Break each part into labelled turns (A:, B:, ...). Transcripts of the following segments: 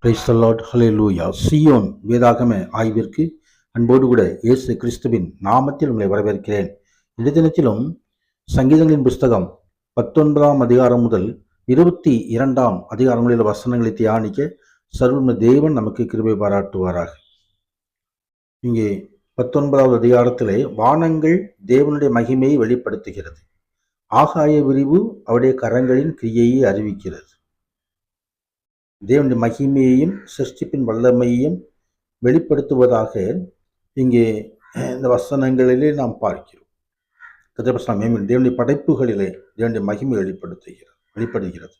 A: Praise the Lord, ஹல்லேலூயா. சீயோன் வேதாகம ஆய்விற்கு அன்போடு கூட இயேசு கிறிஸ்துவின் நாமத்தில் உங்களை வரவேற்கிறேன். இந்த தினத்திலும் சங்கீதங்களின் புஸ்தகம் 19ஆம் அதிகாரம் முதல் 22ஆம் அதிகாரங்களில் வசனங்களை தியானிக்க சர்வ தேவன் நமக்கு கிருபை பாராட்டுவாராக. இங்கே 19வது அதிகாரத்திலே வானங்கள் தேவனுடைய மகிமையை வெளிப்படுத்துகிறது, ஆகாய விரிவு அவருடைய கரங்களின் கிரியையை அறிவிக்கிறது. தேவனுடைய மகிமையையும் சிருஷ்டிப்பின் வல்லமையையும் வெளிப்படுத்துவதாக இங்கே இந்த வசனங்களிலே நாம் பார்க்கிறோம். தேவனுடைய படைப்புகளிலே தேவனுடைய மகிமை வெளிப்படுகிறது.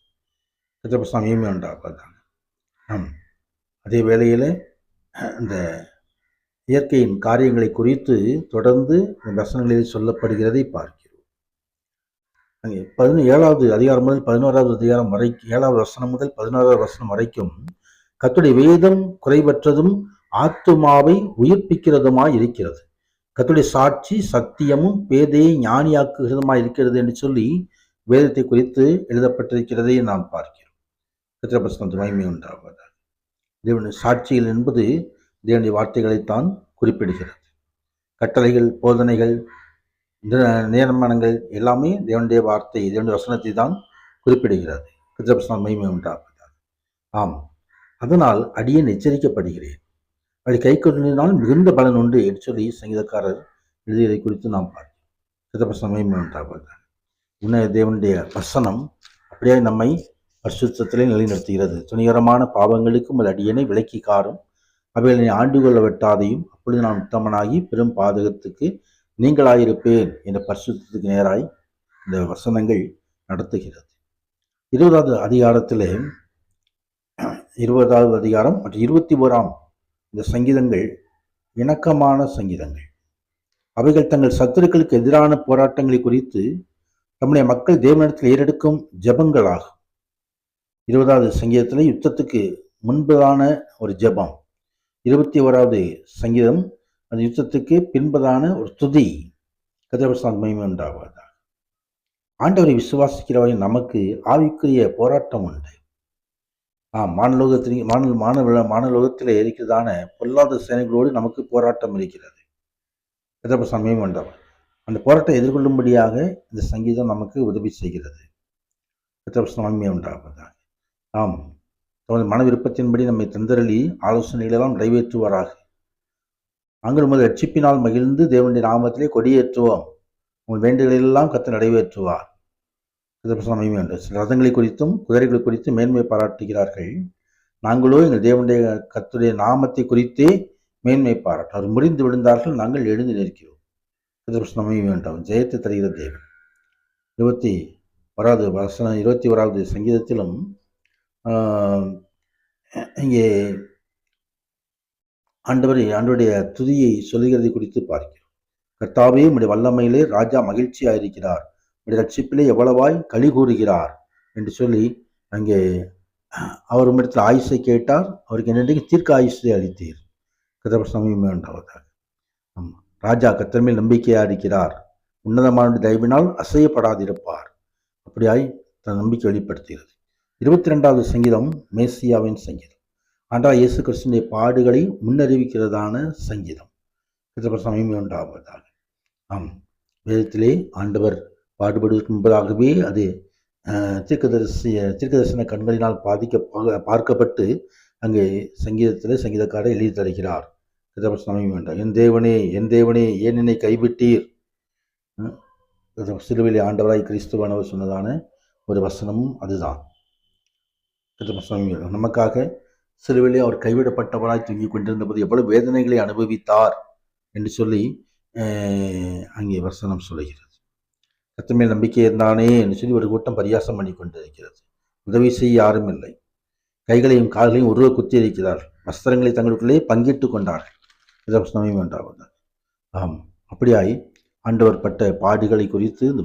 A: அதே வேளையில் இந்த இயற்கையின் காரியங்களை குறித்து தொடர்ந்து இந்த வசனங்களில் சொல்லப்படுகிறதை பார்க்கிறோம். அங்கே 17வது அதிகாரம் முதல் 11வது அதிகாரம் வரைக்கும், 7வது வசனம் முதல் 11வது வசனம் வரைக்கும் கர்த்தருடைய வேதம் குறைவற்றதும் ஆத்துமாவை உயிர்ப்பிக்கிறதுமாய் இருக்கிறது, கர்த்தருடைய சாட்சி சத்தியமும் பேதையை ஞானியாக்குகிறதுமாய் இருக்கிறது என்று சொல்லி வேதத்தை குறித்து எழுதப்பட்டிருக்கிறதை நாம் பார்க்கிறோம். கர்த்தருடைய மகிமை உண்டாவதாக. தேவனுடைய சாட்சிகள் என்பது தேவனுடைய வார்த்தைகளைத்தான் குறிப்பிடுகிறது. கட்டளைகள், போதனைகள், நியமனங்கள் எல்லாமே தேவனுடைய வார்த்தை, தேவனுடைய வசனத்தை தான் குறிப்பிடுகிறது. கிறிஸ்துவின் மகிமை உண்டாவதாக. ஆம், அதனால் அடியேன் எச்சரிக்கப்படுகிறேன், அப்படி கை கொண்டினால் மிகுந்த பலன் உண்டு என்று சொல்லி சங்கீதக்காரர் எழுதியதை குறித்து நாம் பார்க்கிறோம். கிறிஸ்துவின் மகிமை உண்டாவதாக. உன்ன தேவனுடைய வசனம் அப்படியே நம்மை பரிசுத்தத்திலே நிலைநிறுத்துகிறது. துணிகரமான பாவங்களுக்கும் அது அடியனை விலக்கி காரும், அவைகளை ஆண்டு கொள்ள வெட்டாதையும், அப்பொழுது நான் உத்தமனாகி பெரும் பாதகத்துக்கு நீங்களாயிருப்பேன் என்ற பரிசுத்தத்துக்கு நேராய் இந்த வசனங்கள் நடத்துகிறது. 20வது அதிகாரத்திலே 20வது அதிகாரம் மற்றும் 21ஆம் இந்த சங்கீதங்கள் இணக்கமான சங்கீதங்கள். அவைகள் தங்கள் சத்துருக்களுக்கு எதிரான போராட்டங்களை குறித்து நம்முடைய மக்கள் தேவனிடத்தில் ஏறெடுக்கும் ஜெபங்களாகும். 20வது சங்கீதத்தில் யுத்தத்துக்கு முன்பதான ஒரு ஜெபம், 21வது சங்கீதம் அந்த யுத்தத்துக்கு பின்பதான ஒரு துதி. கர்த்தருடைய மகிமை உண்டாவதாக. ஆண்டவரை விசுவாசிக்கிறவரை நமக்கு ஆவிக்குரிய போராட்டம் உண்டு. மானலோகத்தில் இருக்கிறதான பொல்லாத சேனைகளோடு நமக்கு போராட்டம் இருக்கிறது. கர்த்தருடைய மகிமை உண்டாவதாக. அந்த போராட்டத்தை எதிர்கொள்ளும்படியாக இந்த சங்கீதம் நமக்கு உதவி செய்கிறது. கர்த்தருடைய மகிமை உண்டாவதாக. ஆம், தமது மன விருப்பத்தின்படி நம்மை தந்தரளி ஆலோசனைகளெல்லாம் நிறைவேற்றுவாராக. நாங்கள் உமது ரட்சிப்பினால் மகிழ்ந்து தேவனுடைய நாமத்திலே கொடியேற்றுவோம், உங்கள் வேண்டுகளெல்லாம் கர்த்தர் நிறைவேற்றுவார். ரதங்களை குறித்தும் குதிரைகளை குறித்தும் மேன்மை பாராட்டுகிறார்கள். நாங்களோ எங்கள் தேவனுடைய கர்த்தருடைய நாமத்தை குறித்தே மேன்மை பாராட்டு. அவர் முறிந்து விழுந்தார்கள், நாங்கள் எழுந்து நிற்கிறோம். வேண்டாம், ஜெயத்தை தருகிற தேவன். 21வது சங்கீதத்திலும் இங்கே ஆண்டவருடைய துதியை சொல்லுகிறதை குறித்து பார்க்கிறோம். கர்த்தாவே, உம்முடைய வல்லமையிலே ராஜா மகிழ்ச்சியாயிருக்கிறார், உம்முடைய ரட்சிப்பிலே எவ்வளவாய் களி கூறுகிறார் என்று சொல்லி அங்கே அவர் உம்மிடத்தில் ஆயுசை கேட்டார், அவருக்கு என்னென்றைக்கு தீர்க்க ஆயுசை அளித்தீர். கர்த்தருடைய மகிமை உண்டாவதாக. ஆமாம், ராஜா கர்த்தர் மேல் நம்பிக்கையா இருக்கிறார், உன்னதமான தயவினால் அசையப்படாதிருப்பார். அப்படியாய் தன் நம்பிக்கை வெளிப்படுத்துகிறது. 22வது சங்கீதம் மேசியாவின் சங்கீதம். ஆண்டவராகிய இயேசு கிறிஸ்துவினுடைய பாடுகளை முன்னறிவிக்கிறதான சங்கீதம். மகிமை உண்டாவதாக. ஆம், வேதத்திலே ஆண்டவர் பாடுபடுவதற்கு முன்பதாகவே அது தீர்க்கதரிசன கண்களினால் பார்க்கப்பட்டு அங்கே சங்கீதக்காரர் எழுதி தருகிறார். வேண்டாம், என் தேவனே என் தேவனே ஏன் என்னை கைவிட்டீர். சிலுவையிலே ஆண்டவராய் கிறிஸ்துவானவர் சொன்னதான ஒரு வசனமும் அதுதான். நமக்காக சிலுவையிலே அவர் கைவிடப்பட்டவராய் தூங்கிக் கொண்டிருந்த போது எவ்வளவு வேதனைகளை அனுபவித்தார் என்று சொல்லி அங்கே வசனம் சொல்லுகிறது. கர்த்தர் மேல் நம்பிக்கை இருந்தானே என்று சொல்லி ஒரு கூட்டம் பரியாசம் பண்ணி கொண்டிருக்கிறது. உதவி செய்ய யாரும் இல்லை. கைகளையும் கால்களையும் உருவ குத்தி இருக்கிறார்கள். வஸ்திரங்களை தங்களுக்குள்ளே பங்கிட்டு கொண்டார்கள். உண்டாவது. ஆம், அப்படியாய் ஆண்டவர் பட்ட பாடுகளை குறித்து இந்த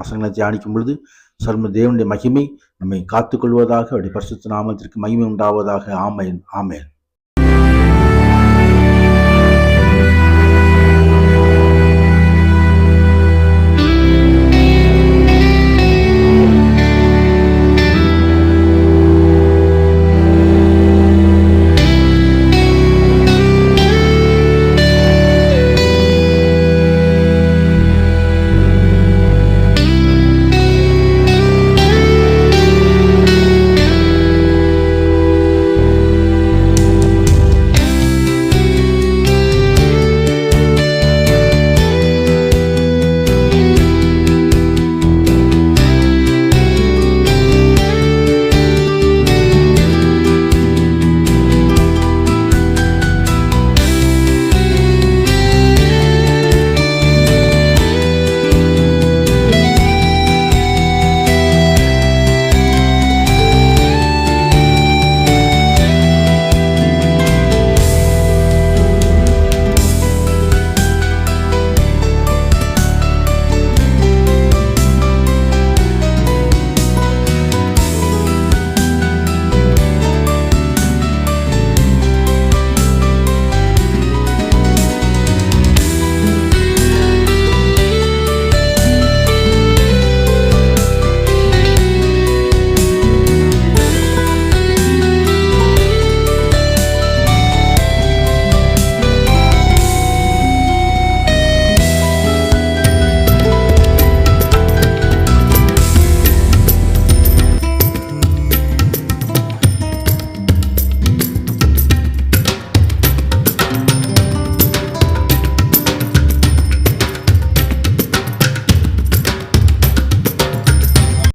A: வசனங்களை தியானிக்கும் பொழுது சர்ம தேவனுடைய மகிமை நம்மை காத்துக்கொள்வதாக, அவருடைய பரிசுத்த நாமத்திற்கு மகிமை உண்டாவதாக. ஆமென், ஆமென்.